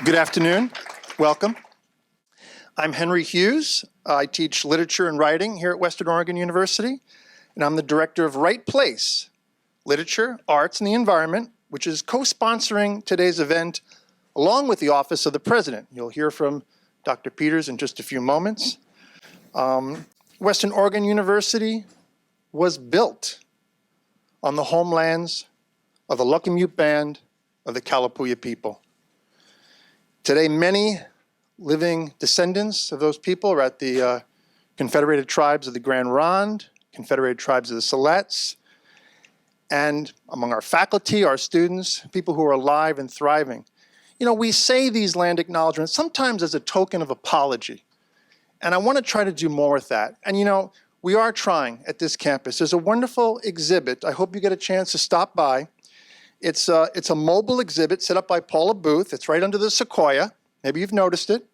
Good afternoon. Welcome. I'm Henry Hughes. I teach literature and writing here at Western Oregon University, and I'm the director of Right Place, Literature, Arts, and the Environment, which is co-sponsoring today's event along with the Office of the President. You'll hear from Dr. Peters in just a few moments. Western Oregon University was built on the homelands of the Luckiamute Band of the Kalapuya people. Today, many living descendants of those people are at the Confederated Tribes of the Grand Ronde, Confederated Tribes of the Siletz, and among our faculty, our students, people who are alive and thriving. You know, we say these land acknowledgements sometimes as a token of apology, and I want to try to do more with that. And you know, we are trying at this campus. There's a wonderful exhibit. I hope you get a chance to stop by. It's a mobile exhibit set up by Paula Booth. It's right under the sequoia. Maybe you've noticed it.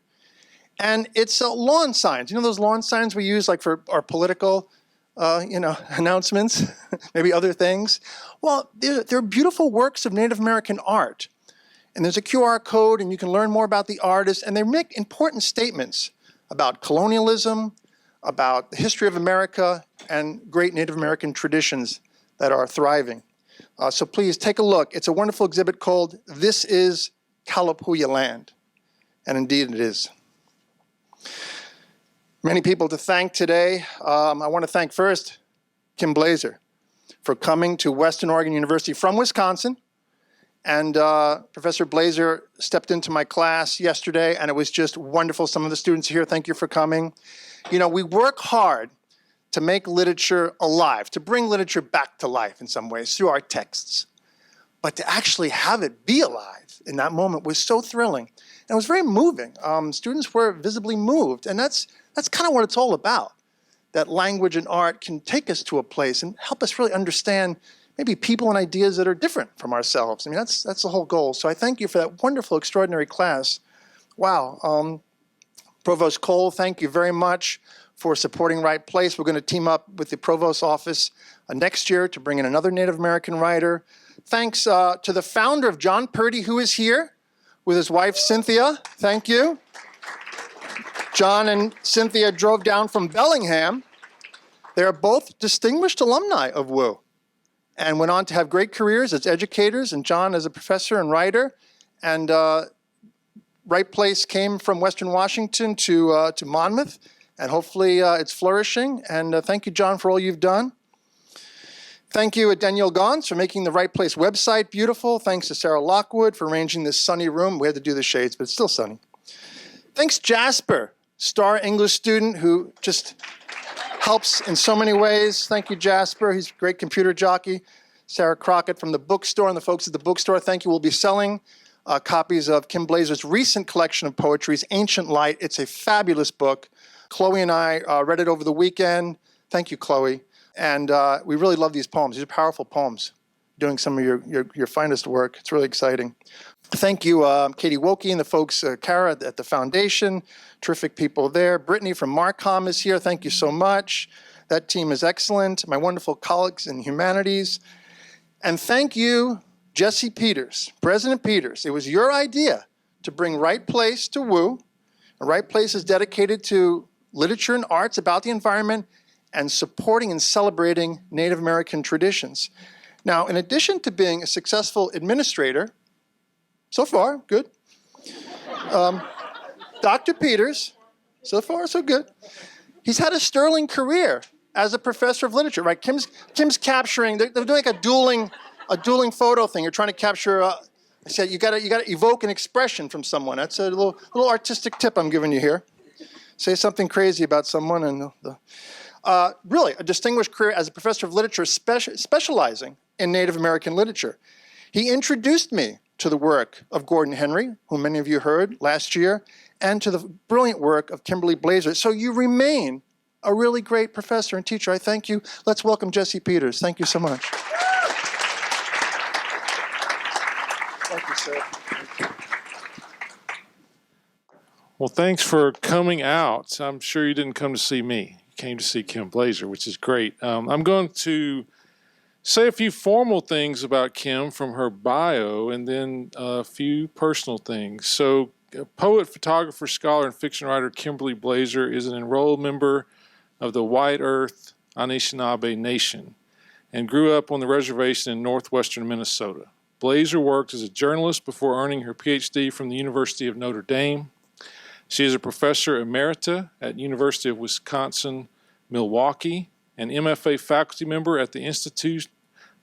And it's lawn signs. You know those lawn signs we use like for our political, announcements, maybe other things? Well, they're beautiful works of Native American art. And there's a QR code, and you can learn more about the artists. And they make important statements about colonialism, about the history of America, and great Native American traditions that are thriving. So please take a look. It's a wonderful exhibit called This is Kalapuya Land. And indeed it is. Many people to thank today. I want to thank first Kim Blaeser for coming to Western Oregon University from Wisconsin. And Professor Blaeser stepped into my class yesterday, and it was just wonderful. Some of the students here, thank you for coming. You know, we work hard to make literature alive, to bring literature back to life in some ways through our texts. But to actually have it be alive in that moment was so thrilling. And it was very moving. Students were visibly moved, and that's kind of what it's all about. That language and art can take us to a place and help us really understand maybe people and ideas that are different from ourselves. I mean, that's the whole goal. So I thank you for that wonderful, extraordinary class. Wow. Provost Cole, thank you very much for supporting Right Place. We're going to team up with the Provost's office next year to bring in another Native American writer. Thanks to the founder of John Purdy, who is here with his wife, Cynthia. Thank you. John and Cynthia drove down from Bellingham. They are both distinguished alumni of WU and went on to have great careers as educators, and John as a professor and writer. And Right Place came from Western Washington to Monmouth, and hopefully it's flourishing. And thank you, John, for all you've done. Thank you, Danielle Gons, for making the Right Place website beautiful. Thanks to Sarah Lockwood for arranging this sunny room. We had to do the shades, but it's still sunny. Thanks, Jasper, star English student who just helps in so many ways. Thank you, Jasper. He's a great computer jockey. Sarah Crockett from the bookstore and the folks at the bookstore, thank you. We'll be selling copies of Kim Blaeser's recent collection of poetry, Ancient Light. It's a fabulous book. Chloe and I read it over the weekend. Thank you, Chloe. And we really love these poems. These are powerful poems, doing some of your finest work. It's really exciting. Thank you, Katie Woke and the folks, Kara at the foundation, terrific people there. Brittany from Marcom is here. Thank you so much. That team is excellent. My wonderful colleagues in humanities. And thank you, Jesse Peters, President Peters. It was your idea to bring Right Place to WU. Right Place is dedicated to literature and arts about the environment and supporting and celebrating Native American traditions. Now, in addition to being a successful administrator, so far, good. Dr. Peters, so far, so good. He's had a sterling career as a professor of literature, right? Kim's capturing, they're doing like a dueling photo thing. You're trying to capture, I said, you gotta evoke an expression from someone. That's a little artistic tip I'm giving you here. Say something crazy about someone and really a distinguished career as a professor of literature specializing in Native American literature. He introduced me to the work of Gordon Henry, whom many of you heard last year, and to the brilliant work of Kimberly Blaeser. So you remain a really great professor and teacher. I thank you. Let's welcome Jesse Peters. Thank you so much. Thank you, sir. Well, thanks for coming out. I'm sure you didn't come to see me. You came to see Kim Blaeser, which is great. I'm going to say a few formal things about Kim from her bio and then a few personal things. So, poet, photographer, scholar, and fiction writer Kimberly Blaeser is an enrolled member of the White Earth Anishinaabe Nation and grew up on the reservation in northwestern Minnesota. Blaeser worked as a journalist before earning her PhD from the University of Notre Dame. She is a professor emerita at University of Wisconsin-Milwaukee, an MFA faculty member at the Institute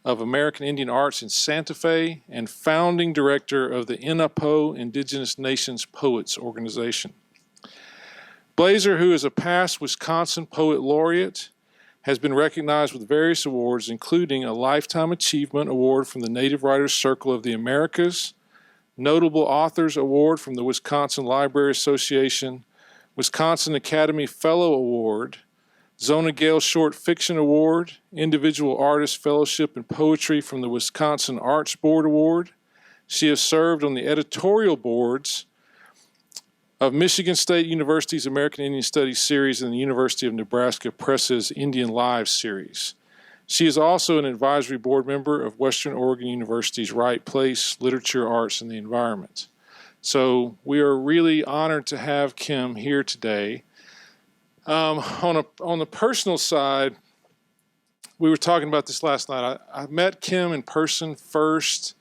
of American Indian Arts in Santa Fe, and founding director of the INAPO Indigenous Nations Poets Organization. Blaeser, who is a past Wisconsin Poet Laureate, has been recognized with various awards, including a Lifetime Achievement Award from the Native Writers Circle of the Americas, Notable Authors Award from the Wisconsin Library Association, Wisconsin Academy Fellow Award, Zona Gale Short Fiction Award, Individual Artist Fellowship in Poetry from the Wisconsin Arts Board Award. She has served on the editorial boards of Michigan State University's American Indian Studies series and the University of Nebraska Press's Indian Lives series. She is also an advisory board member of Western Oregon University's Right Place, Literature, Arts, and the Environment. So we are really honored to have Kim here today. On the personal side, we were talking about this last night. I met Kim in person first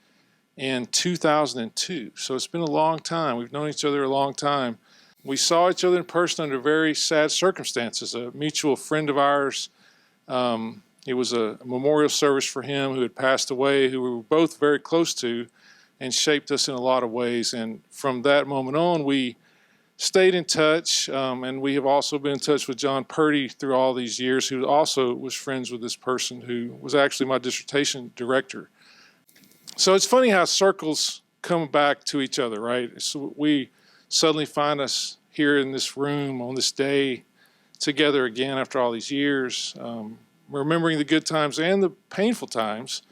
in 2002. So it's been a long time. We've known each other a long time. We saw each other in person under very sad circumstances. A mutual friend of ours, it was a memorial service for him who had passed away, who we were both very close to and shaped us in a lot of ways. And from that moment on, we stayed in touch, and we have also been in touch with John Purdy through all these years, who also was friends with this person who was actually my dissertation director. So it's funny how circles come back to each other, right? So we suddenly find us here in this room on this day together again after all these years, remembering the good times and the painful times.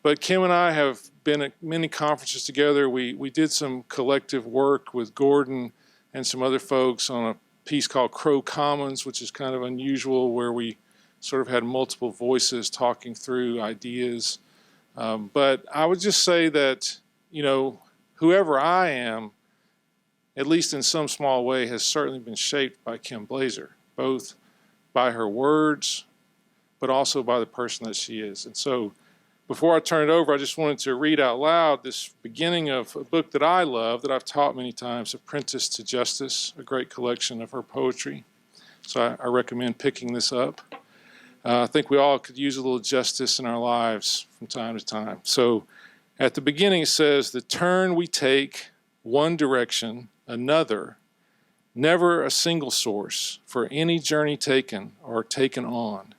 But Kim and I have been at many conferences together. We did some collective work with Gordon and some other folks on a piece called Crow Commons, which is kind of unusual, where we sort of had multiple voices talking through ideas. But I would just say that, whoever I am, at least in some small way, has certainly been shaped by Kim Blaeser, both by her words, but also by the person that she is. And so before I turn it over, I just wanted to read out loud this beginning of a book that I love, that I've taught many times, Apprentice to Justice, a great collection of her poetry. So I recommend picking this up. I think we all could use a little justice in our lives from time to time. So at the beginning it says, "The turn we take, one direction, another, never a single source for any journey taken or taken on,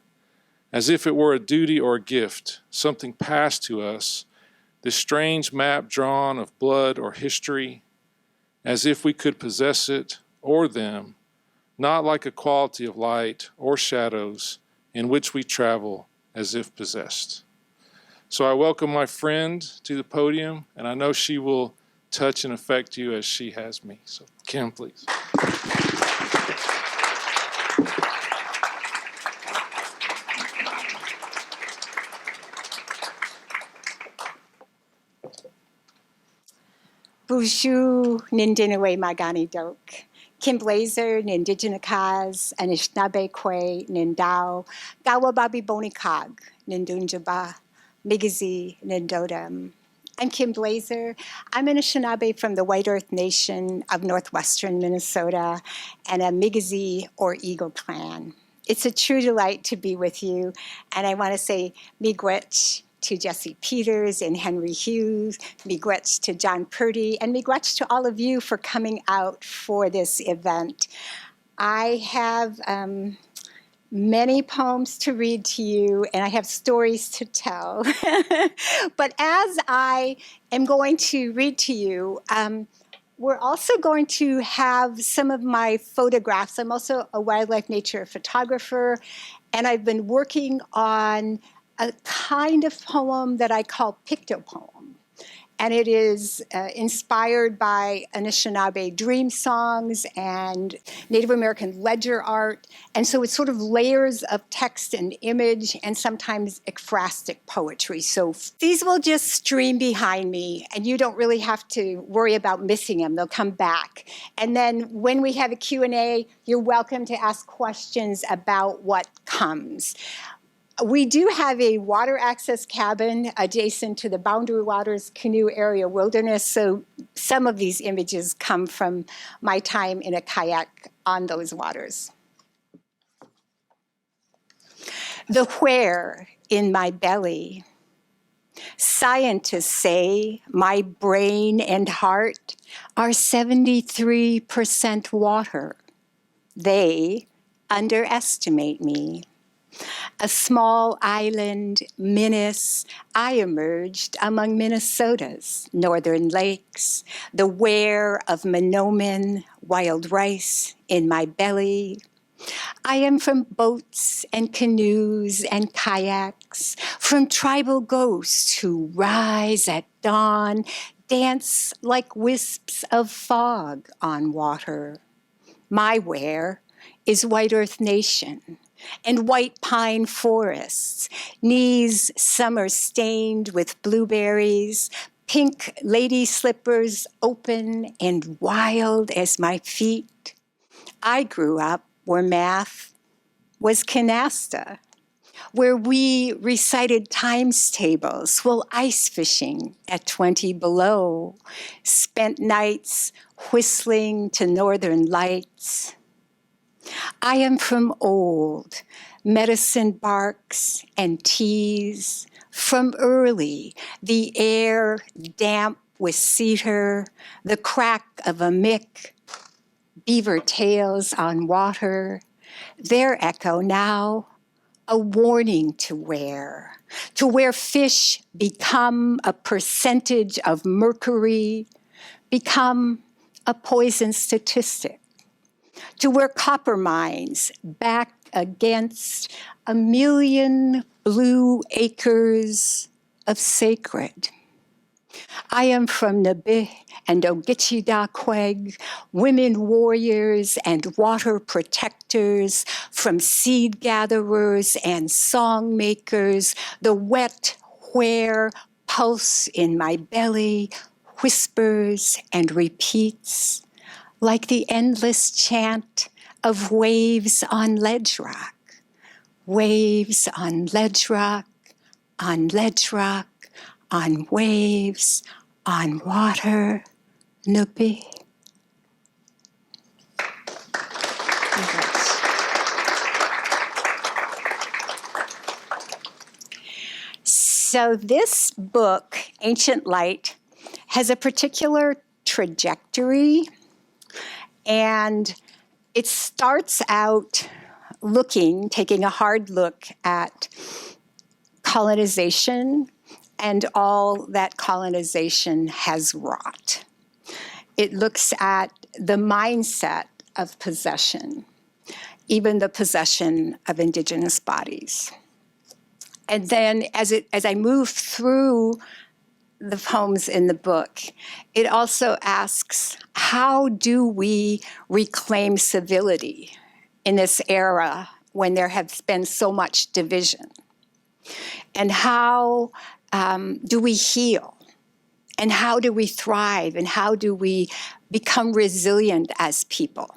as if it were a duty or a gift, something passed to us, this strange map drawn of blood or history, as if we could possess it or them, not like a quality of light or shadows, in which we travel as if possessed." So I welcome my friend to the podium, and I know she will touch and affect you as she has me. So Kim, please. Bushu Nindinaway Magani Dok. Kim Blaeser, Nindijinakaz, Anishinaabe Kwe, Nindao, Gawababi Bonikag, Nindunjaba, Migizi, Nindodam. I'm Kim Blaeser. I'm an Anishinaabe from the White Earth Nation of northwestern Minnesota and a Migizi or Eagle clan. It's a true delight to be with you, and I want to say miigwech to Jesse Peters and Henry Hughes, miigwech to John Purdy, and miigwech to all of you for coming out for this event. I have many poems to read to you, and I have stories to tell. But as I am going to read to you, we're also going to have some of my photographs. I'm also a wildlife nature photographer, and I've been working on a kind of poem that I call pictopoem. And it is inspired by Anishinaabe dream songs and Native American ledger art. And so it's sort of layers of text and image and sometimes ekphrastic poetry. So these will just stream behind me, and you don't really have to worry about missing them. They'll come back. And then when we have a Q&A, you're welcome to ask questions about what comes. We do have a water access cabin adjacent to the Boundary Waters Canoe Area Wilderness, so some of these images come from my time in a kayak on those waters. The where in my belly. Scientists say my brain and heart are 73% water. They underestimate me. A small island, Minis, I emerged among Minnesota's northern lakes, the where of Monoman, wild rice in my belly. I am from boats and canoes and kayaks, from tribal ghosts who rise at dawn, dance like wisps of fog on water. My where is White Earth Nation and white pine forests, knees summer-stained with blueberries, pink lady slippers open and wild as my feet. I grew up where math was canasta, where we recited times tables while ice fishing at 20 below, spent nights whistling to northern lights. I am from old, medicine barks and teas, from early, the air damp with cedar, the crack of a mick, beaver tails on water, their echo now, a warning to where fish become a percentage of mercury, become a poison statistic, to where copper mines back against 1 million blue acres of sacred. I am from Nabih and Ogichidaqueg, women warriors and water protectors, from seed gatherers and song makers, the wet where pulse in my belly whispers and repeats, like the endless chant of waves on ledge rock, waves on ledge rock, on ledge rock, on waves, on water, Nupi. So this book, Ancient Light, has a particular trajectory, and it starts out taking a hard look at colonization and all that colonization has wrought. It looks at the mindset of possession, even the possession of indigenous bodies. And then as I move through the poems in the book, it also asks, how do we reclaim civility in this era when there has been so much division? And how do we heal? And how do we thrive? And how do we become resilient as people?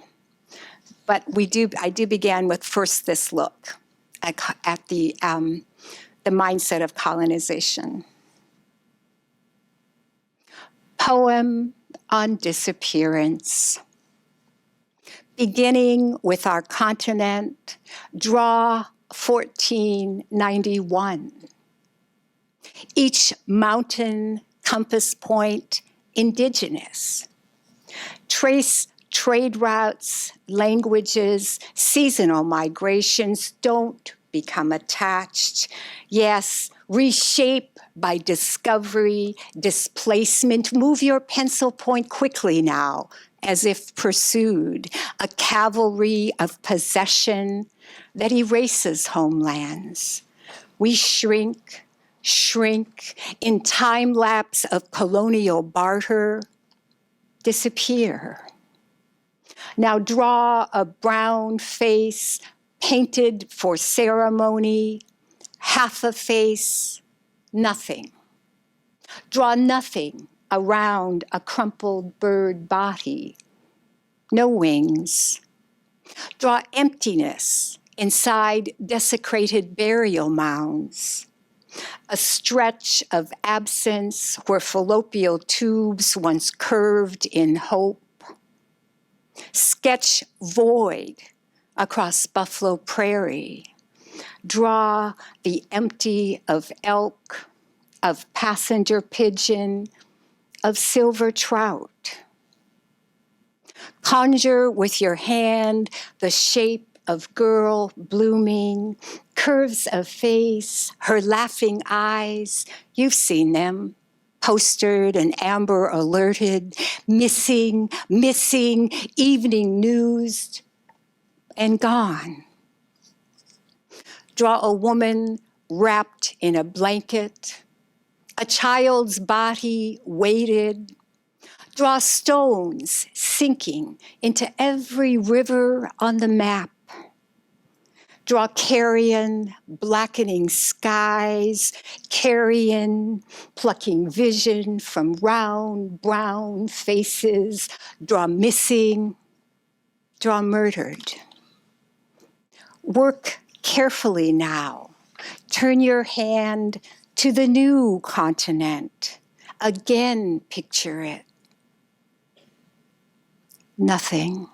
But I do begin with first this look at the mindset of colonization. Poem on disappearance. Beginning with our continent, draw 1491. Each mountain compass point indigenous. Trace trade routes, languages, seasonal migrations, don't become attached. Yes, reshape by discovery, displacement. Move your pencil point quickly now, as if pursued. A cavalry of possession that erases homelands. We shrink shrink, in time lapse of colonial barter, disappear. Now draw a brown face painted for ceremony, half a face, nothing. Draw nothing around a crumpled bird body, no wings. Draw emptiness inside desecrated burial mounds, a stretch of absence where fallopian tubes once curved in hope. Sketch void across Buffalo Prairie. Draw the empty of elk, of passenger pigeon, of silver trout. Conjure with your hand the shape of girl blooming, curves of face, her laughing eyes. You've seen them, postered and amber alerted, missing, evening news, and gone. Draw a woman wrapped in a blanket, a child's body weighted. Draw stones sinking into every river on the map. Draw carrion, blackening skies, carrion, plucking vision from round, brown faces. Draw missing, draw murdered. Work carefully now. Turn your hand to the new continent. Again, picture it. Nothing.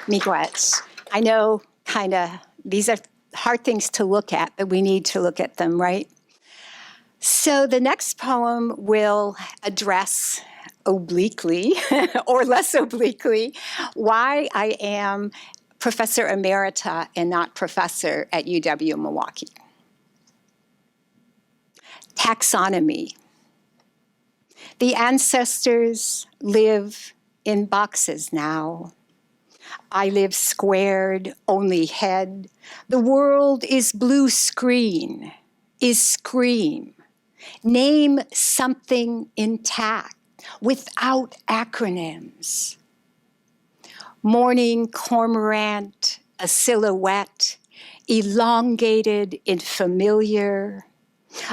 Miigwech. I know, these are hard things to look at, but we need to look at them, right? So the next poem will address obliquely, or less obliquely, why I am Professor Emerita and not Professor at UW-Milwaukee. Taxonomy. The ancestors live in boxes now. I live squared, only head. The world is blue screen, is scream. Name something intact without acronyms. Morning cormorant, a silhouette, elongated in familiar.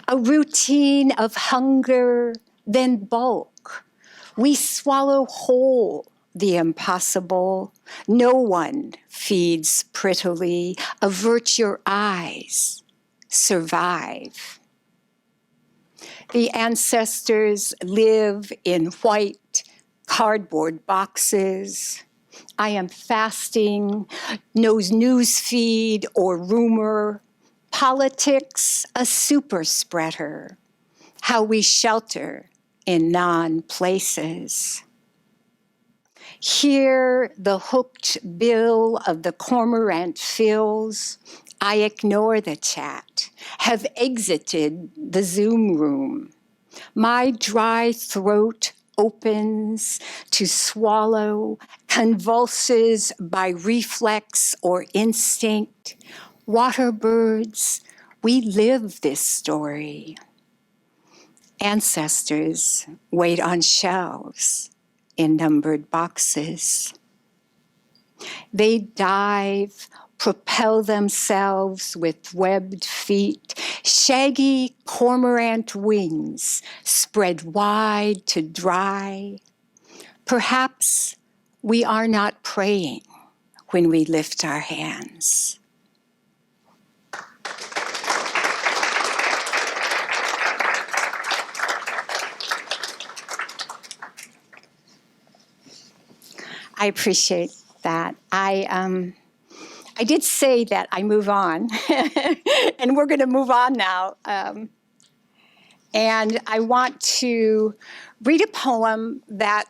A routine of hunger, then bulk. We swallow whole the impossible. No one feeds prettily. Avert your eyes. Survive. The ancestors live in white cardboard boxes. I am fasting, no news feed or rumor. Politics, a super spreader. How we shelter in non-places. Here the hooked bill of the cormorant fills. I ignore the chat, have exited the Zoom room. My dry throat opens to swallow, convulses by reflex or instinct. Water birds, we live this story. Ancestors wait on shelves in numbered boxes. They dive, propel themselves with webbed feet, shaggy cormorant wings spread wide to dry. Perhaps we are not praying when we lift our hands. I appreciate that. I did say that I move on, and we're going to move on now. And I want to read a poem that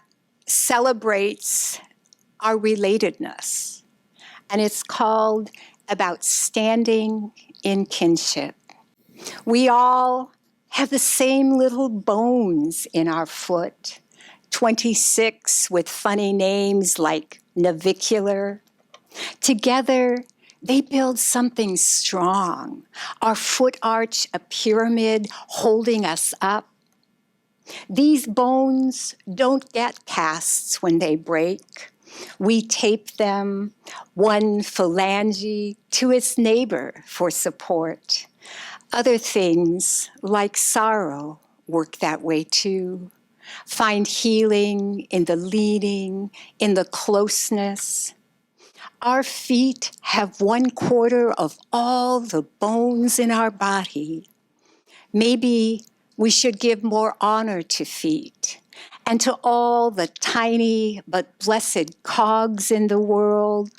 celebrates our relatedness, and it's called About Standing in Kinship. We all have the same little bones in our foot, 26 with funny names like navicular. Together, they build something strong. Our foot arch, a pyramid holding us up. These bones don't get casts when they break. We tape them, one phalange to its neighbor for support. Other things, like sorrow, work that way too. Find healing in the leading, in the closeness. Our feet have 1/4 of all the bones in our body. Maybe we should give more honor to feet and to all the tiny but blessed cogs in the world,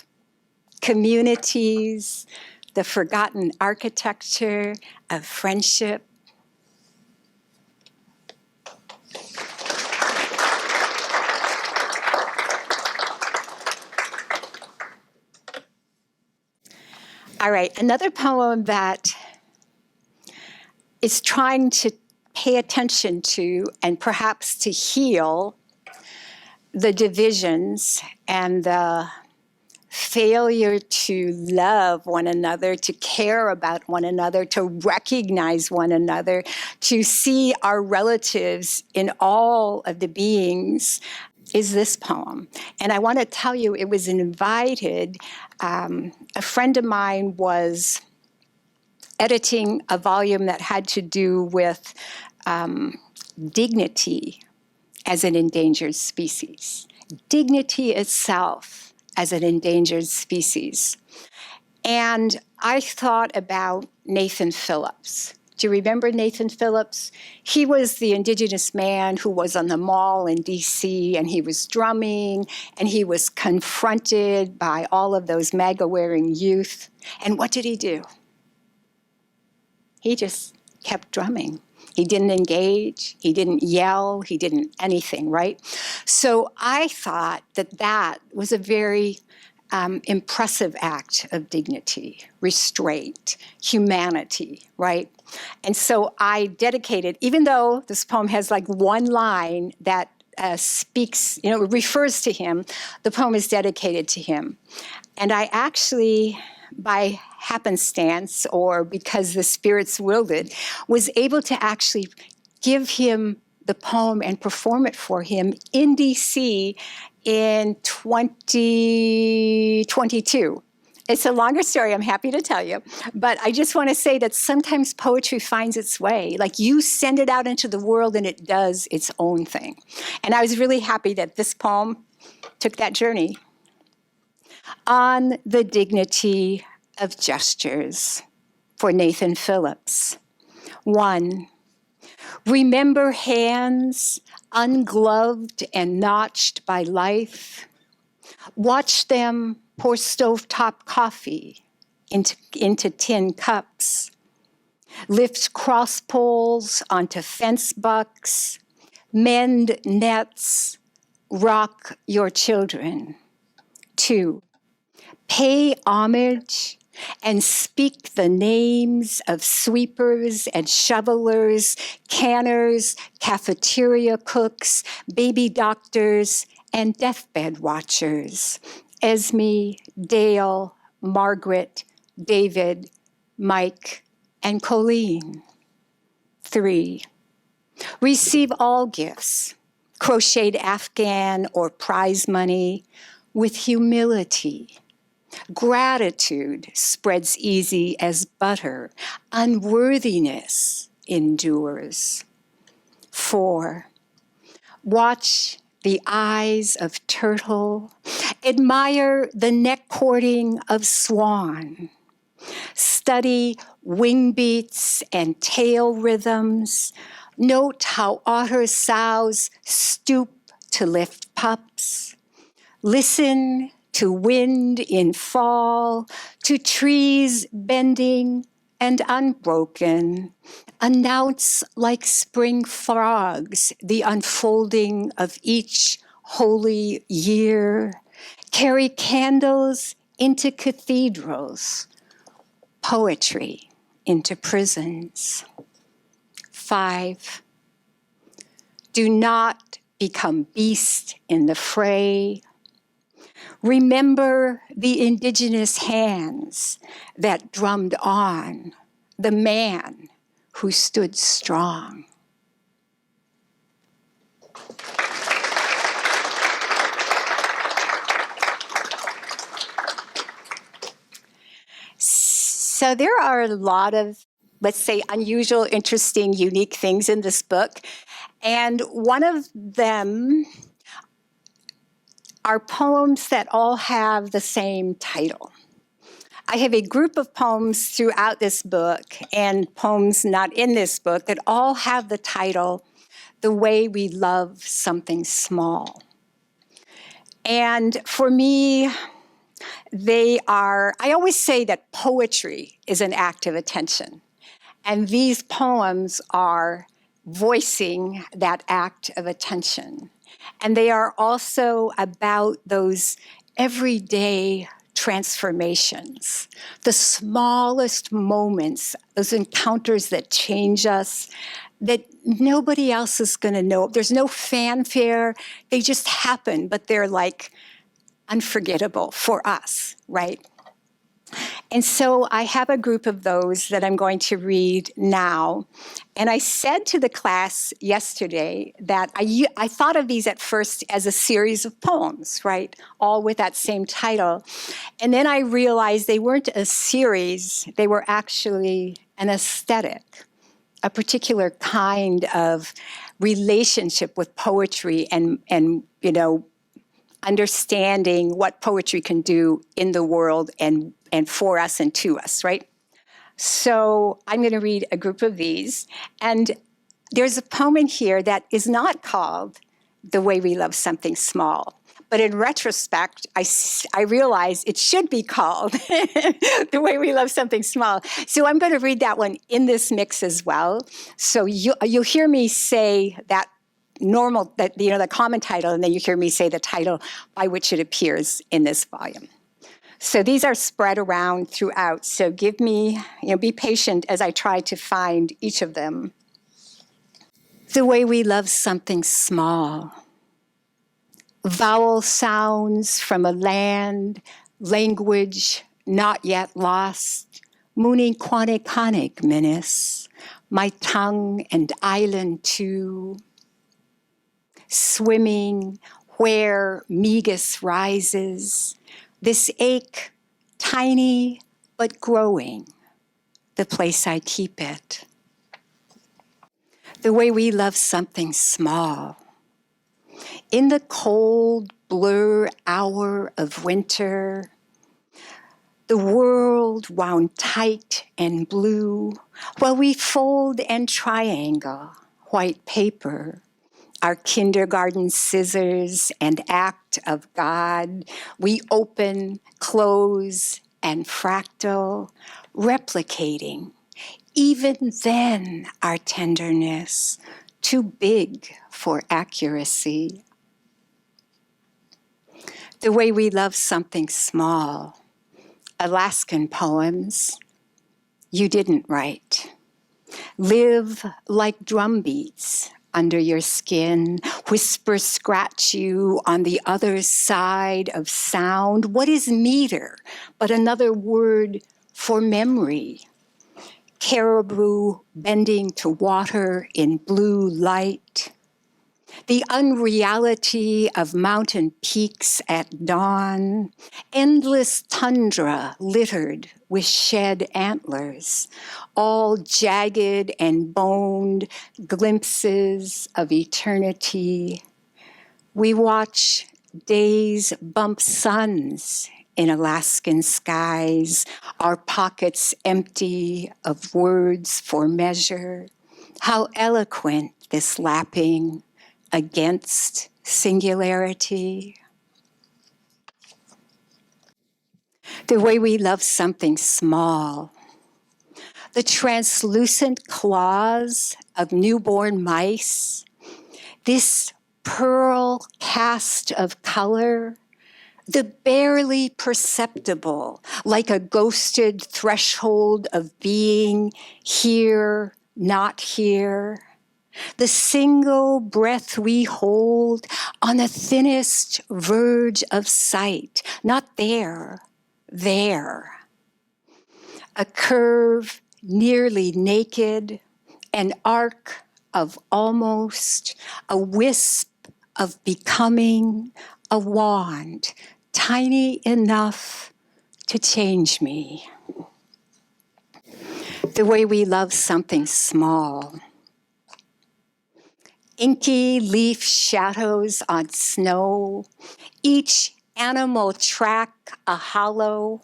communities, the forgotten architecture of friendship. All right, another poem that is trying to pay attention to and perhaps to heal the divisions and the failure to love one another, to care about one another, to recognize one another, to see our relatives in all of the beings, is this poem. And I want to tell you, it was invited. A friend of mine was editing a volume that had to do with dignity as an endangered species, dignity itself as an endangered species. And I thought about Nathan Phillips. Do you remember Nathan Phillips? He was the indigenous man who was on the mall in DC, and he was drumming, and he was confronted by all of those MAGA-wearing youth. And what did he do? He just kept drumming. He didn't engage, he didn't yell, he didn't anything, right? So I thought that that was a very impressive act of dignity, restraint, humanity, right? And so I dedicated, even though this poem has like one line that speaks, refers to him, the poem is dedicated to him. And I actually, by happenstance or because the spirits willed it, was able to actually give him the poem and perform it for him in DC in 2022. It's a longer story, I'm happy to tell you, but I just want to say that sometimes poetry finds its way. Like you send it out into the world and it does its own thing. And I was really happy that this poem took that journey. On the dignity of gestures, for Nathan Phillips. 1, remember hands ungloved and notched by life. Watch them pour stovetop coffee into tin cups. Lift cross poles onto fence bucks. Mend nets. Rock your children. 2, pay homage and speak the names of sweepers and shovelers, canners, cafeteria cooks, baby doctors, and deathbed watchers. Esme, Dale, Margaret, David, Mike, and Colleen. 3, receive all gifts, crocheted Afghan or prize money, with humility. Gratitude spreads easy as butter. Unworthiness endures. 4, watch the eyes of turtle. Admire the neck cording of swan. Study wing beats and tail rhythms. Note how otter sows stoop to lift pups. Listen to wind in fall, to trees bending and unbroken. Announce like spring frogs the unfolding of each holy year. Carry candles into cathedrals, poetry into prisons. 5, do not become beast in the fray. Remember the indigenous hands that drummed on, the man who stood strong. So there are a lot of, let's say, unusual, interesting, unique things in this book. And one of them are poems that all have the same title. I have a group of poems throughout this book and poems not in this book that all have the title, The Way We Love Something Small. And for me, I always say that poetry is an act of attention. And these poems are voicing that act of attention. And they are also about those everyday transformations, the smallest moments, those encounters that change us, that nobody else is going to know. There's no fanfare. They just happen, but they're like unforgettable for us, right? And so I have a group of those that I'm going to read now. And I said to the class yesterday that I thought of these at first as a series of poems, right? All with that same title. And then I realized they weren't a series, they were actually an aesthetic, a particular kind of relationship with poetry and understanding what poetry can do in the world and for us and to us, right? So I'm going to read a group of these. And there's a poem in here that is not called The Way We Love Something Small. But in retrospect, I realized it should be called The Way We Love Something Small. So I'm going to read that one in this mix as well. So you'll hear me say that the common title, and then you hear me say the title by which it appears in this volume. So these are spread around throughout. So be patient as I try to find each of them. The Way We Love Something Small. Vowel sounds from a language not yet lost. Muni quane conic minis, my tongue and island too. Swimming where Megas rises, this ache, tiny but growing, the place I keep it. The way we love something small. In the cold blur hour of winter, the world wound tight and blue while we fold and triangle white paper. Our kindergarten scissors and act of God, we open, close, and fractal, replicating. Even then, our tenderness, too big for accuracy. The way we love something small. Alaskan poems, you didn't write. Live like drum beats under your skin, whisper scratch you on the other side of sound. What is meter but another word for memory? Caribou bending to water in blue light. The unreality of mountain peaks at dawn, endless tundra littered with shed antlers, all jagged and boned glimpses of eternity. We watch days bump suns in Alaskan skies, our pockets empty of words for measure. How eloquent this lapping against singularity. The way we love something small. The translucent claws of newborn mice. This pearl cast of color. The barely perceptible, like a ghosted threshold of being here, not here. the single breath we hold on the thinnest verge of sight, not there, there. A curve nearly naked, an arc of almost, a wisp of becoming, a wand, tiny enough to change me. The way we love something small. Inky leaf shadows on snow, each animal track a hollow,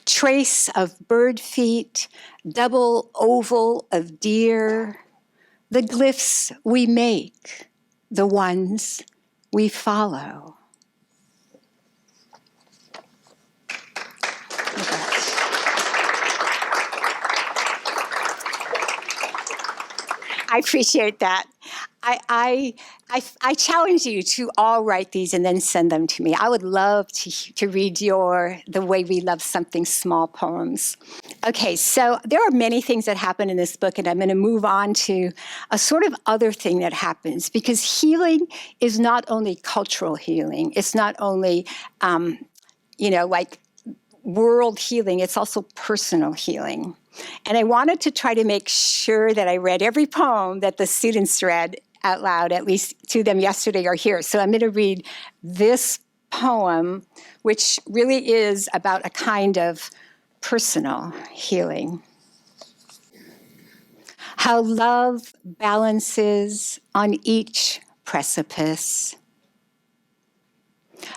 trace of bird feet, double oval of deer, the glyphs we make, the ones we follow. I appreciate that. I challenge you to all write these and then send them to me. I would love to read The Way We Love Something Small poems. Okay, so there are many things that happen in this book, and I'm going to move on to a sort of other thing that happens, because healing is not only cultural healing. It's not only, like world healing. It's also personal healing. And I wanted to try to make sure that I read every poem that the students read out loud, at least to them yesterday or here. So I'm going to read this poem, which really is about a kind of personal healing. How love balances on each precipice.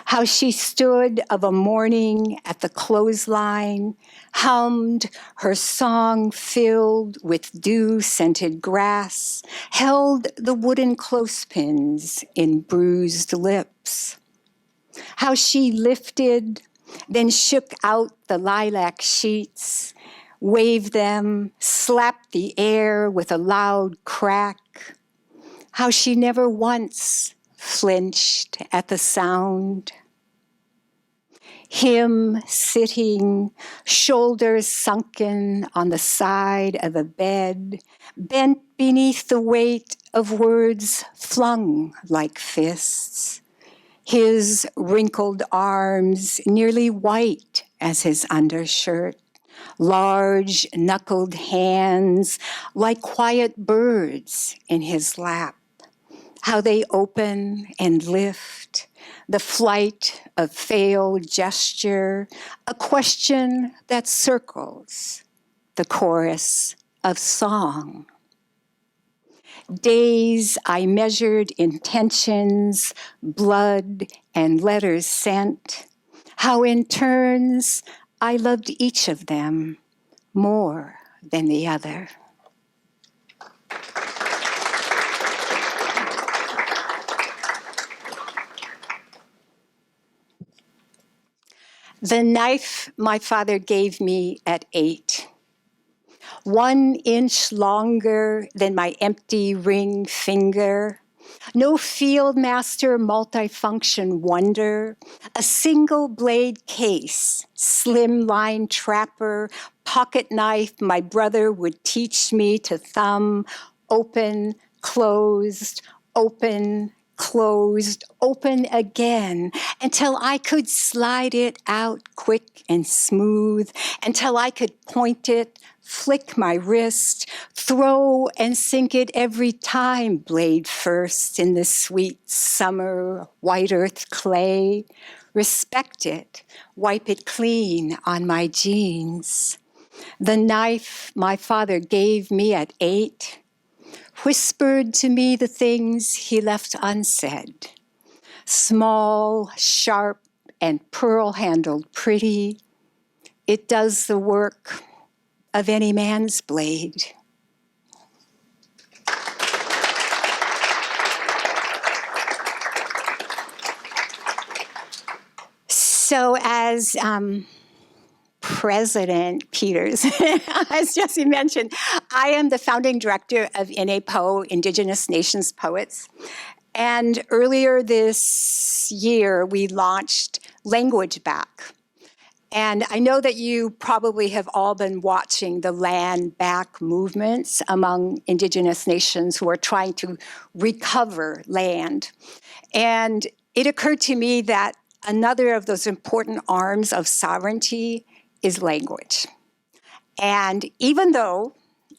How she stood of a morning at the clothesline, hummed her song filled with dew-scented grass, held the wooden clothespins in bruised lips. How she lifted, then shook out the lilac sheets, waved them, slapped the air with a loud crack. How she never once flinched at the sound. Him sitting, shoulders sunken on the side of a bed, bent beneath the weight of words flung like fists. His wrinkled arms nearly white as his undershirt, large knuckled hands like quiet birds in his lap. How they open and lift, the flight of failed gesture, a question that circles the chorus of song. Days I measured intentions, blood and letters sent, how in turns I loved each of them more than the other. The knife my father gave me at 8, 1 inch longer than my empty ring finger, no field master multifunction wonder, a single blade case, slimline trapper, pocket knife my brother would teach me to thumb, open, closed, open, closed, open again, until I could slide it out quick and smooth, until I could point it, flick my wrist, throw and sink it every time, blade first in the sweet summer white earth clay, respect it, wipe it clean on my jeans. The knife my father gave me at 8 whispered to me the things he left unsaid. Small, sharp, and pearl-handled pretty, it does the work of any man's blade. So as President Peters, as Jesse mentioned, I am the founding director of NAPO, Indigenous Nations Poets. And earlier this year, we launched Language Back. And I know that you probably have all been watching the land back movements among Indigenous nations who are trying to recover land. And it occurred to me that another of those important arms of sovereignty is language. And even though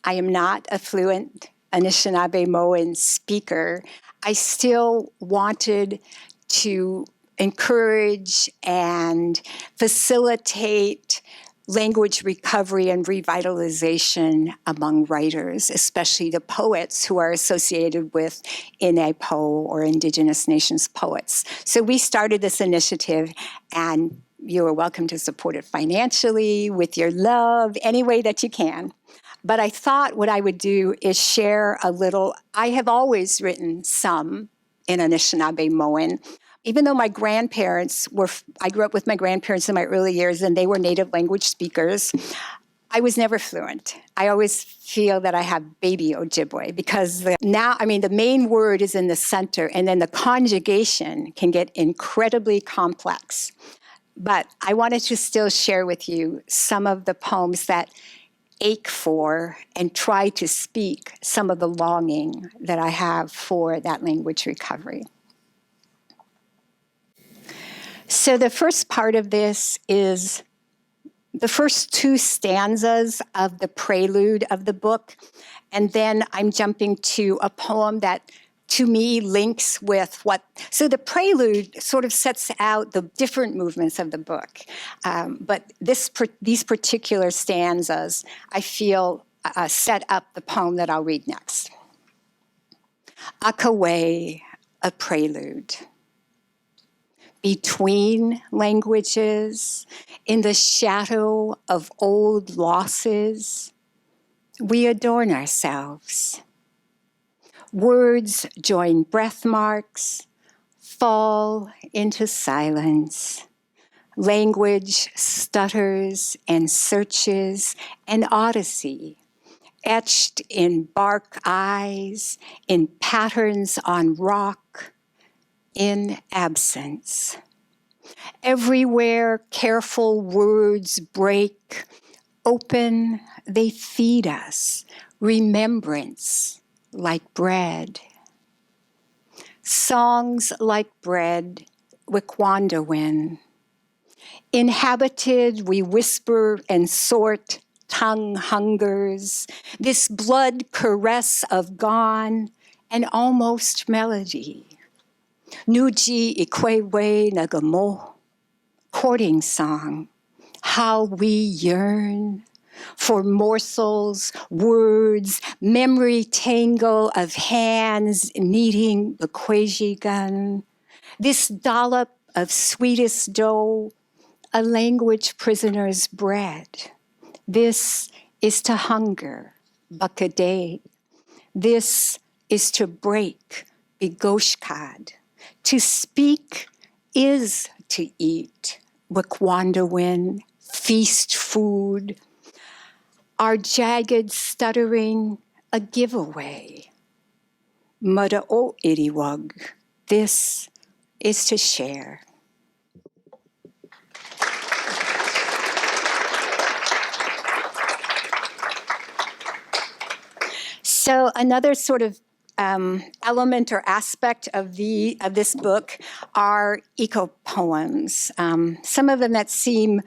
I am not a fluent Anishinaabe-Moan speaker, I still wanted to encourage and facilitate language recovery and revitalization among writers, especially the poets who are associated with INAPO or Indigenous Nations poets. So we started this initiative, and you are welcome to support it financially, with your love, any way that you can. But I thought what I would do is share a little. I have always written some in Anishinaabe-Moan. Even though my grandparents I grew up with my grandparents in my early years, and they were native language speakers, I was never fluent. I always feel that I have baby Ojibwe because the main word is in the center, and then the conjugation can get incredibly complex. But I wanted to still share with you some of the poems that ache for and try to speak some of the longing that I have for that language recovery. So the first part of this is the first two stanzas of the prelude of the book, and then I'm jumping to a poem that to me links with so the prelude sort of sets out the different movements of the book, but these particular stanzas, I feel, set up the poem that I'll read next. Akawe, a prelude. Between languages, in the shadow of old losses, we adorn ourselves. Words join breath marks, fall into silence. Language stutters and searches, an odyssey, etched in bark eyes, in patterns on rock, in absence. Everywhere careful words break, open, they feed us, remembrance like bread. Songs like bread, Wikwandawin. Inhabited, we whisper and sort tongue hungers, this blood caress of gone, an almost melody. Nuji ikwewe nagamo, courting song, how we yearn for morsels, words, memory tangle of hands kneading the kwejigan, this dollop of sweetest dough, a language prisoner's bread. This is to hunger, bakade. This is to break, bigoshkad. To speak is to eat, Wikwandawin, feast food. Our jagged stuttering, a giveaway. Muda'o iriwag, this is to share. So another sort of element or aspect of this book are eco-poems. Some of them that seem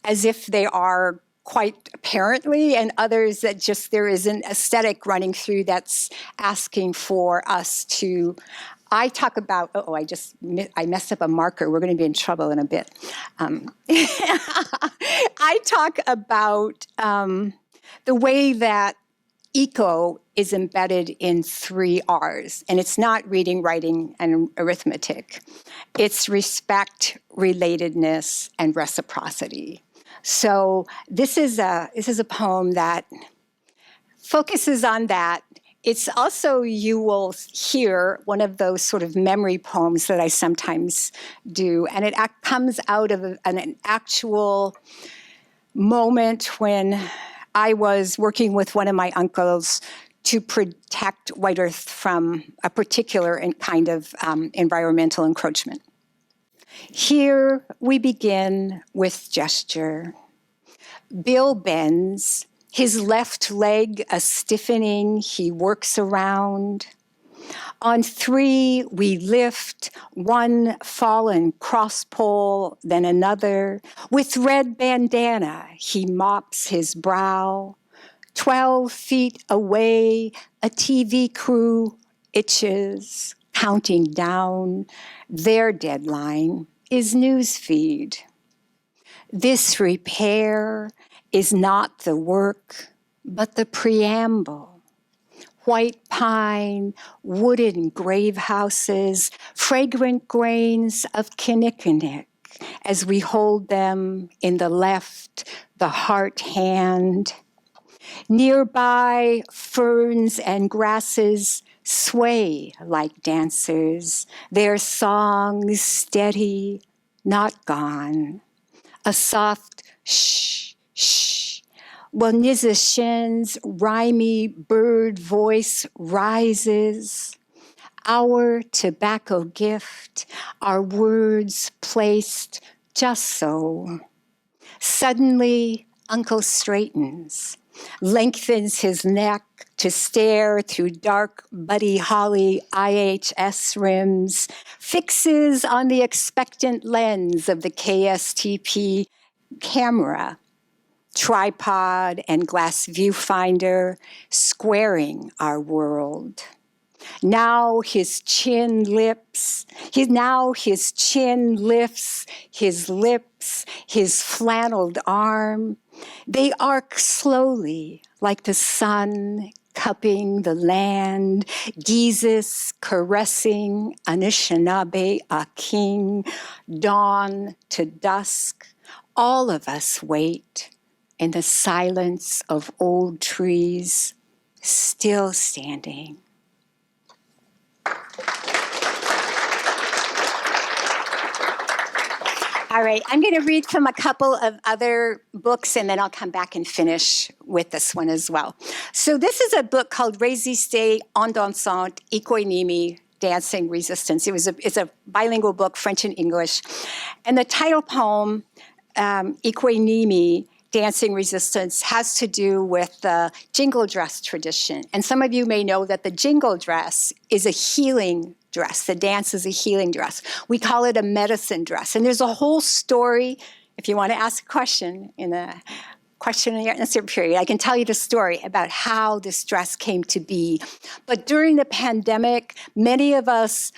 as if they are quite apparently, and others that just there is an aesthetic running through that's asking for us to. I talk about, I messed up a marker. We're going to be in trouble in a bit. I talk about the way that eco is embedded in 3 R's, and it's not reading, writing, and arithmetic. It's respect, relatedness, and reciprocity. So this is a poem that focuses on that. It's also, you will hear, one of those sort of memory poems that I sometimes do, and it comes out of an actual moment when I was working with one of my uncles to protect White Earth from a particular kind of environmental encroachment. Here we begin with gesture. Bill bends, his left leg a stiffening he works around. On 3, we lift one fallen cross pole, then another. With red bandana, he mops his brow. 12 feet away, a TV crew itches, counting down. Their deadline is newsfeed. This repair is not the work, but the preamble. White pine, wooden grave houses, fragrant grains of kinnikinnick as we hold them in the left, the heart hand. Nearby, ferns and grasses sway like dancers, their songs steady, not gone. A soft shh, shh, while Nizashin's rhymy bird voice rises. Our tobacco gift, our words placed just so. Suddenly, Uncle straightens, lengthens his neck to stare through dark Buddy Holly IHS rims, fixes on the expectant lens of the KSTP camera, tripod and glass viewfinder squaring our world. Now his chin lifts, his lips, his flanneled arm. They arc slowly like the sun cupping the land, Jesus caressing Anishinaabe, a king, dawn to dusk. All of us wait in the silence of old trees, still standing. All right, I'm going to read from a couple of other books, and then I'll come back and finish with this one as well. So this is a book called Résisté en dansant, Ikoinimi, Dancing Resistance. It's a bilingual book, French and English. And the title poem, Ikoinimi, Dancing Resistance, has to do with the jingle dress tradition. And some of you may know that the jingle dress is a healing dress. The dance is a healing dress. We call it a medicine dress. And there's a whole story. If you want to ask a question in the question and answer period, I can tell you the story about how this dress came to be. But during the pandemic, many of us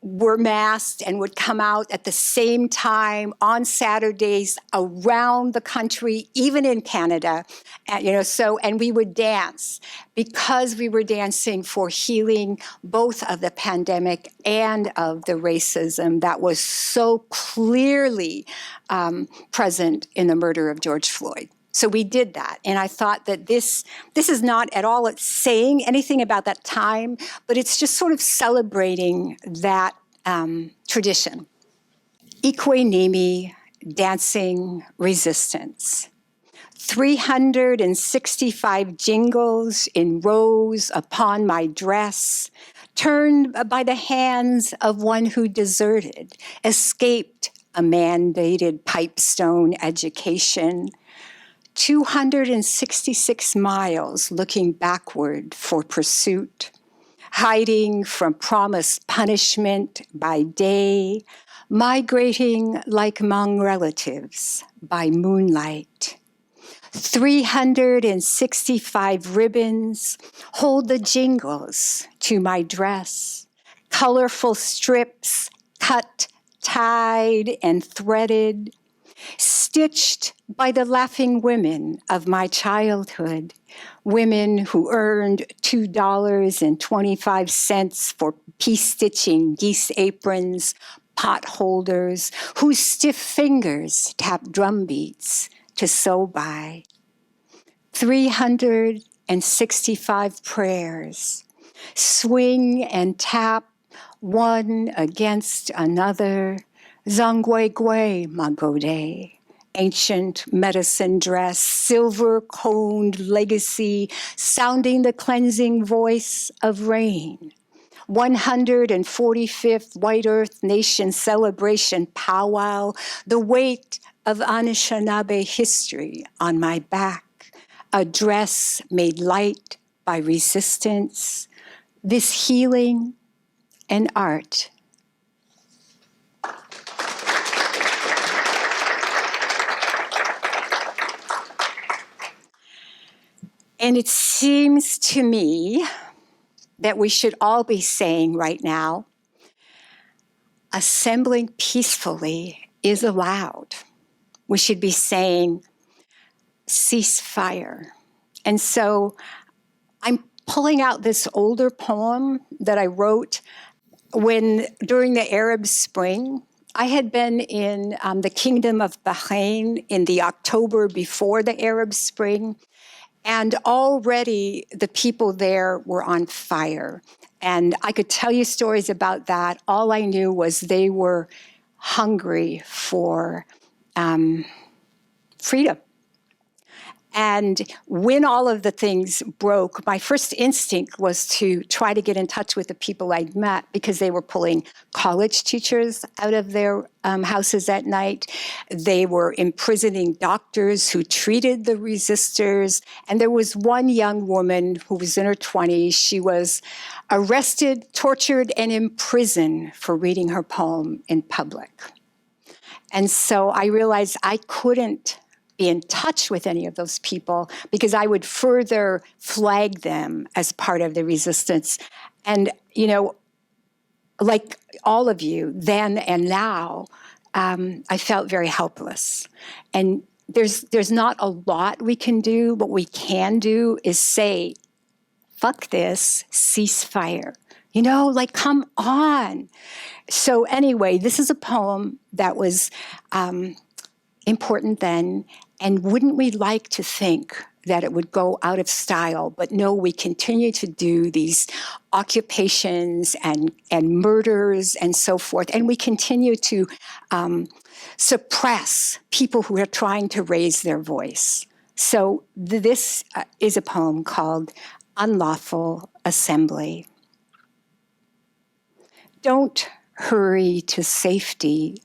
were masked and would come out at the same time on Saturdays around the country, even in Canada, and we would dance because we were dancing for healing both of the pandemic and of the racism that was so clearly present in the murder of George Floyd. So we did that, and I thought that this is not at all saying anything about that time, but it's just sort of celebrating that tradition. Ikoinimi, dancing resistance. 365 jingles in rows upon my dress, turned by the hands of one who deserted, escaped a mandated pipestone education. 266 miles looking backward for pursuit, hiding from promised punishment by day, migrating like Hmong relatives by moonlight. 365 ribbons hold the jingles to my dress, colorful strips cut, tied, and threaded, stitched by the laughing women of my childhood, women who earned $2.25 for piece stitching geese aprons, pot holders, whose stiff fingers tap drum beats to sew by. 365 prayers, swing and tap one against another, Zangwei Magode, ancient medicine dress, silver-coned legacy, sounding the cleansing voice of rain. 145th White Earth Nation Celebration Powwow, the weight of Anishinaabe history on my back, a dress made light by resistance, this healing and art. And it seems to me that we should all be saying right now, assembling peacefully is allowed. We should be saying, ceasefire. And so I'm pulling out this older poem that I wrote during the Arab Spring. I had been in the Kingdom of Bahrain in the October before the Arab Spring, and already the people there were on fire. And I could tell you stories about that. All I knew was they were hungry for freedom. And when all of the things broke, my first instinct was to try to get in touch with the people I'd met, because they were pulling college teachers out of their houses at night. They were imprisoning doctors who treated the resistors. And there was one young woman who was in her 20s. She was arrested, tortured, and imprisoned for reading her poem in public. And so I realized I couldn't be in touch with any of those people, because I would further flag them as part of the resistance. And, you know, like all of you then and now, I felt very helpless. And there's not a lot we can do. What we can do is say, fuck this, ceasefire. You know, like, come on. So anyway, this is a poem that was important then. And wouldn't we like to think that it would go out of style? But no, we continue to do these occupations and murders and so forth. And we continue to suppress people who are trying to raise their voice. So this is a poem called Unlawful Assembly. Don't hurry to safety.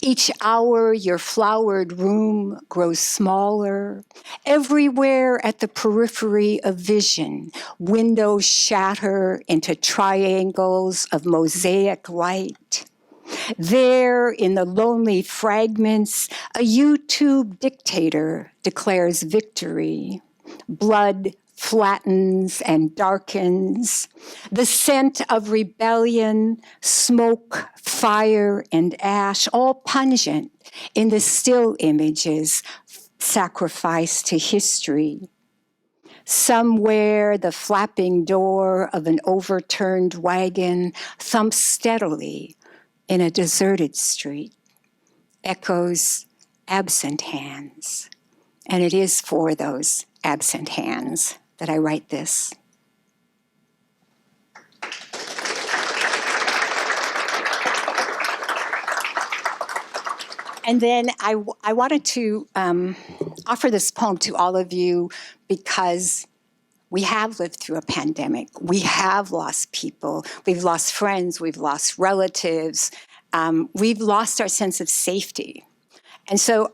Each hour your flowered room grows smaller. Everywhere at the periphery of vision, windows shatter into triangles of mosaic light. There, in the lonely fragments, a YouTube dictator declares victory. Blood flattens and darkens. The scent of rebellion, smoke, fire, and ash, all pungent in the still images sacrificed to history. Somewhere the flapping door of an overturned wagon thumps steadily in a deserted street. Echoes absent hands. And it is for those absent hands that I write this. And then I wanted to offer this poem to all of you, because we have lived through a pandemic. We have lost people. We've lost friends. We've lost relatives. We've lost our sense of safety. And so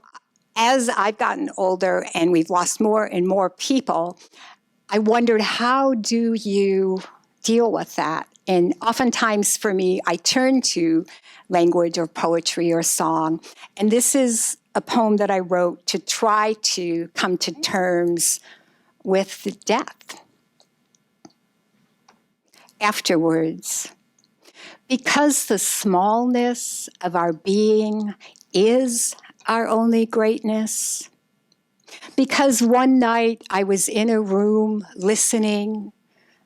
as I've gotten older and we've lost more and more people, I wondered, how do you deal with that? And oftentimes for me, I turn to language or poetry or song. And this is a poem that I wrote to try to come to terms with death. Afterwards, because the smallness of our being is our only greatness, because one night I was in a room listening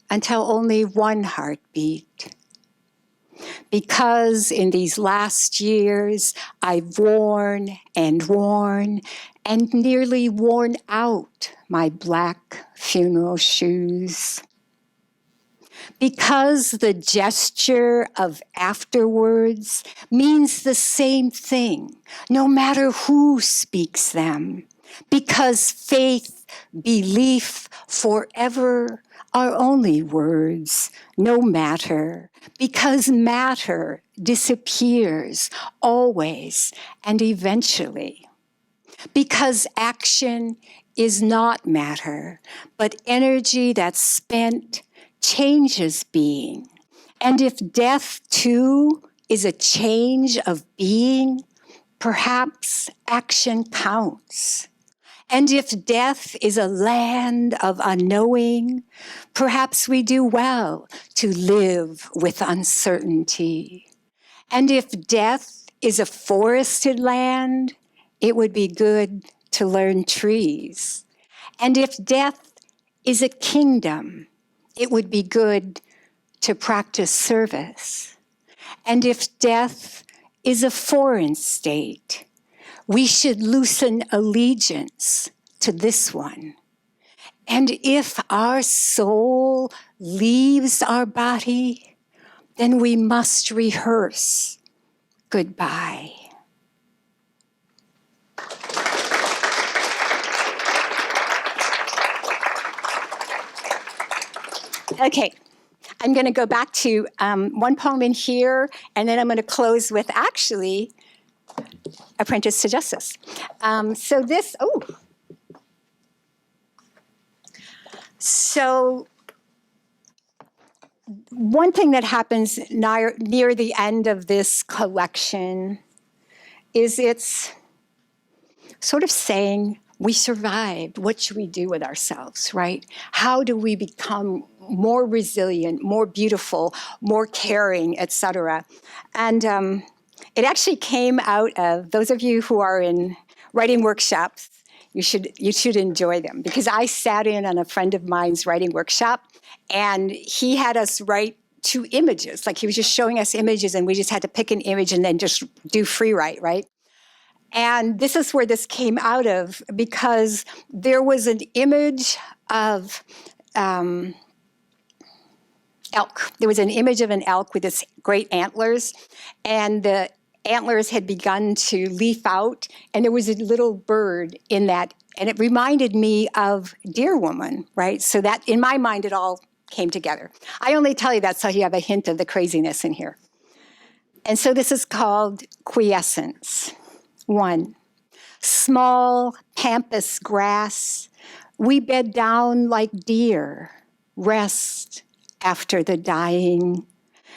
until only one heart beat. Because in these last years I've worn and nearly worn out my black funeral shoes. Because the gesture of afterwards means the same thing, no matter who speaks them. Because faith, belief, forever are only words, no matter, because matter disappears always and eventually. Because action is not matter, but energy that's spent changes being. And if death too is a change of being, perhaps action counts. And if death is a land of unknowing, perhaps we do well to live with uncertainty. And if death is a forested land, it would be good to learn trees. And if death is a kingdom, it would be good to practice service. And if death is a foreign state, we should loosen allegiance to this one. And if our soul leaves our body, then we must rehearse goodbye. Okay, I'm going to go back to one poem in here, and then I'm going to close with actually Apprentice to Justice. So one thing that happens near the end of this collection is it's sort of saying, we survived. What should we do with ourselves, right? How do we become more resilient, more beautiful, more caring, et cetera? And it actually came out of, those of you who are in writing workshops, you should enjoy them, because I sat in on a friend of mine's writing workshop, and he had us write 2 images. Like, he was just showing us images, and we just had to pick an image and then just do free write, right? And this is where this came out of, because there was an image of elk. There was an image of an elk with its great antlers, and the antlers had begun to leaf out, and there was a little bird in that, and it reminded me of Dear Woman, right? So that, in my mind, it all came together. I only tell you that so you have a hint of the craziness in here. And so this is called Quiescence. 1, small pampas grass, we bed down like deer, rest after the dying.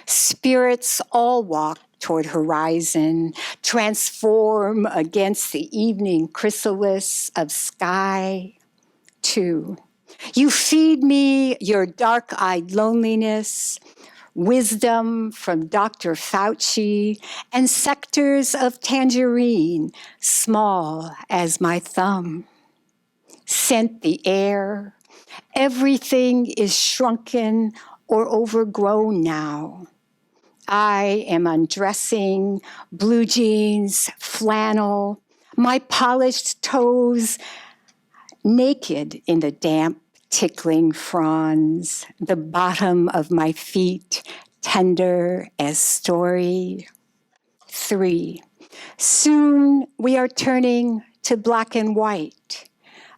Spirits all walk toward horizon, transform against the evening chrysalis of sky. 2, you feed me your dark-eyed loneliness, wisdom from Dr. Fauci, and sectors of tangerine, small as my thumb. Scent the air. Everything is shrunken or overgrown now. I am undressing, blue jeans, flannel, my polished toes naked in the damp, tickling fronds, the bottom of my feet tender as story. 3, soon we are turning to black and white.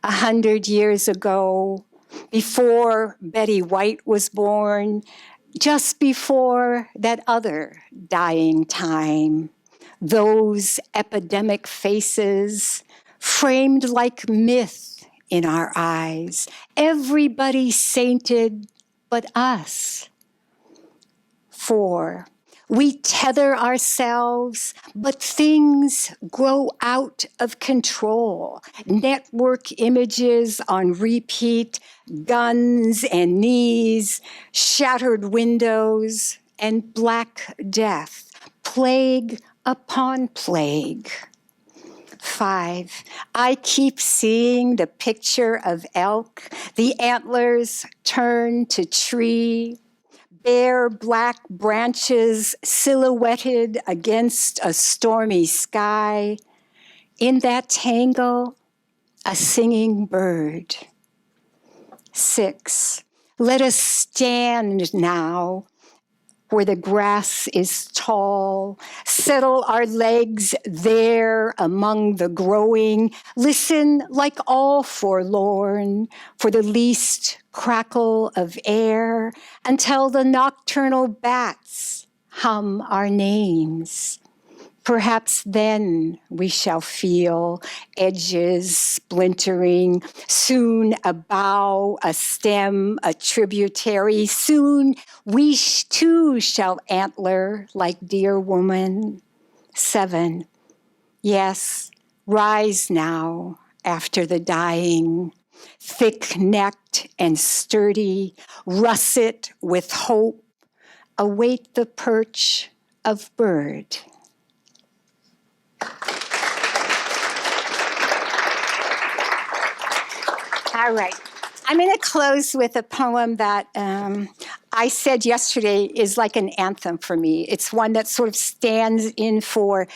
100 years ago, before Betty White was born, just before that other dying time, those epidemic faces framed like myth in our eyes, everybody sainted but us. 4, we tether ourselves, but things grow out of control. Network images on repeat, guns and knees, shattered windows, and black death, plague upon plague. 5, I keep seeing the picture of elk, the antlers turn to tree, bare black branches silhouetted against a stormy sky. In that tangle, a singing bird. 6, let us stand now where the grass is tall. Settle our legs there among the growing. Listen like all forlorn for the least crackle of air until the nocturnal bats hum our names. Perhaps then we shall feel edges splintering, soon a bough, a stem, a tributary. Soon we too shall antler like dear woman. 7. Yes, rise now after the dying, thick-necked and sturdy, russet with hope, await the perch of bird. All right. I'm going to close with a poem that I said yesterday is like an anthem for me. It's one that sort of stands in for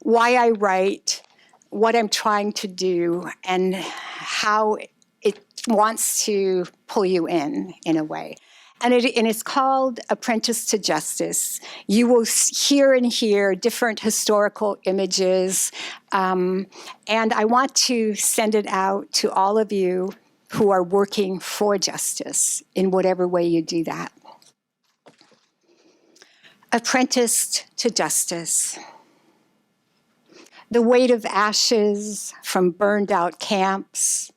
why I write, what I'm trying to do, and how it wants to pull you in a way. And it's called Apprentice to Justice. You will hear and hear different historical images. And I want to send it out to all of you who are working for justice in whatever way you do that. Apprenticed to Justice. The weight of ashes from burned out camps,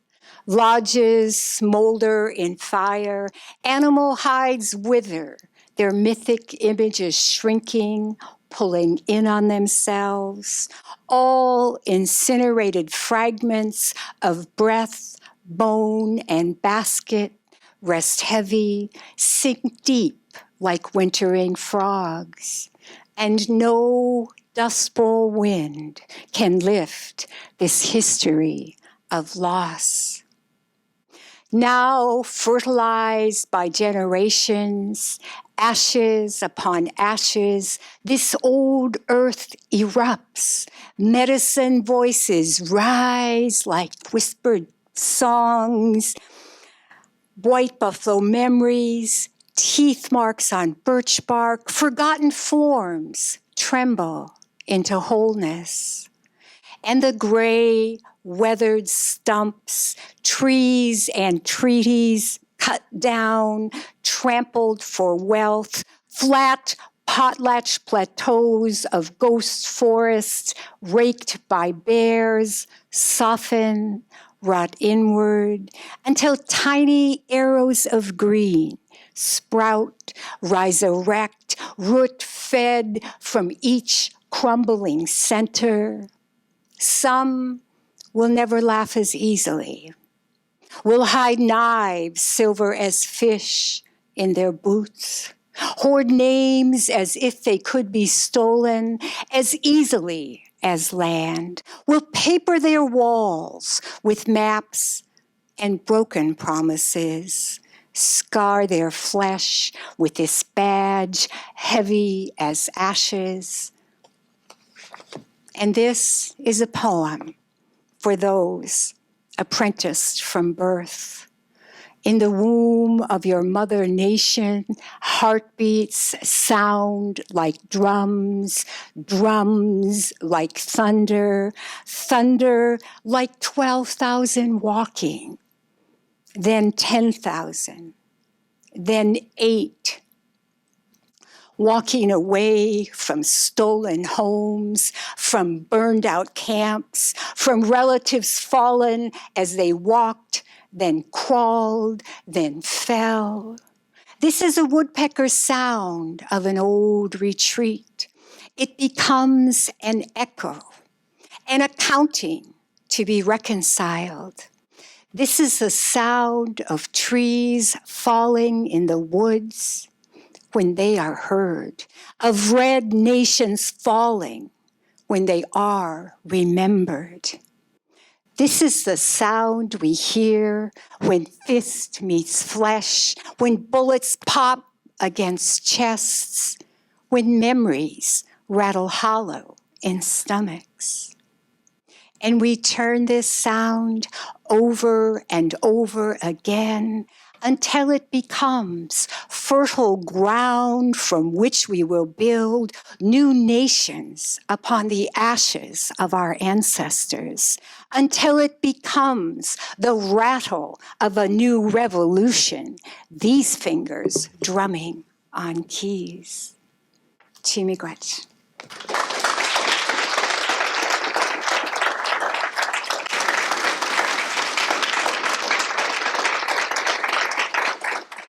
lodges smolder in fire, animal hides wither, their mythic images shrinking, pulling in on themselves, all incinerated fragments of breath, bone, and basket rest heavy, sink deep like wintering frogs, and no Dust Bowl wind can lift this history of loss. Now fertilized by generations, ashes upon ashes, this old earth erupts. Medicine voices rise like whispered songs. White buffalo memories, teeth marks on birch bark, forgotten forms tremble into wholeness. And the gray, weathered stumps, trees and treaties cut down, trampled for wealth, flat potlatch plateaus of ghost forests raked by bears, soften, rot inward, until tiny arrows of green sprout, rise erect, root fed from each crumbling center. Some will never laugh as easily, will hide knives silver as fish in their boots, hoard names as if they could be stolen as easily as land, will paper their walls with maps and broken promises, scar their flesh with this badge heavy as ashes. And this is a poem for those apprenticed from birth. In the womb of your mother nation, heartbeats sound like drums, drums like thunder, thunder like 12,000 walking, then 10,000, then 8, walking away from stolen homes, from burned out camps, from relatives fallen as they walked, then crawled, then fell. This is a woodpecker's sound of an old retreat. It becomes an echo, an accounting to be reconciled. This is the sound of trees falling in the woods when they are heard, of red nations falling when they are remembered. This is the sound we hear when fist meets flesh, when bullets pop against chests, when memories rattle hollow in stomachs. And we turn this sound over and over again until it becomes fertile ground from which we will build new nations upon the ashes of our ancestors, until it becomes the rattle of a new revolution, these fingers drumming on keys. Chi miigwech.